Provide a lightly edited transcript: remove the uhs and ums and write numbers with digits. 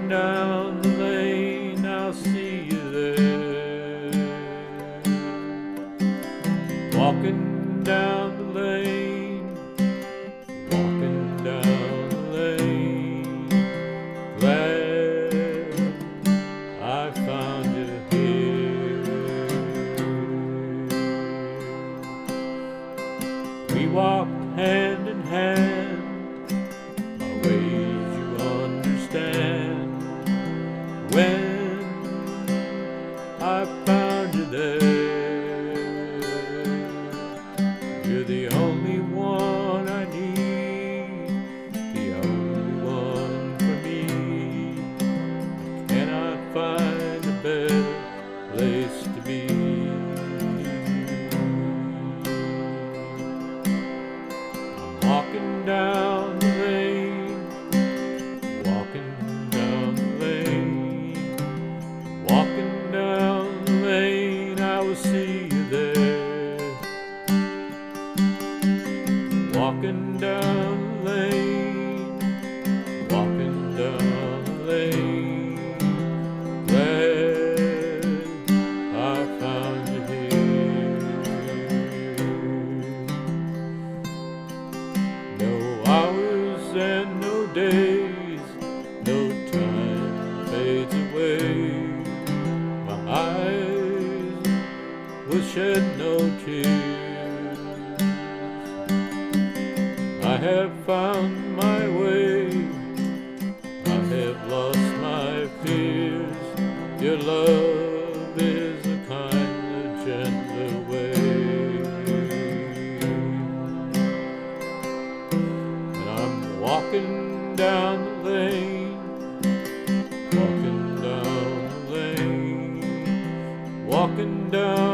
Walking down the lane, I'll see you there. Walking down the lane, walking down the lane, glad I found you here. We walked hand in hand, my ways you understand. When I found you there, you're the only one I need, the only one for me. I cannot find a better place to be. I'm walking down the lane, walking down the lane, walking down the lane, I will see you there. Walking down the lane, walking down the lane, glad I found you here. No hours and no days, no time fades away. My eyes will shed no tears. I have found my way, I have lost my fears. Your love is a kinder, gentler way. And I'm walking down the lane, walking down the lane, walking down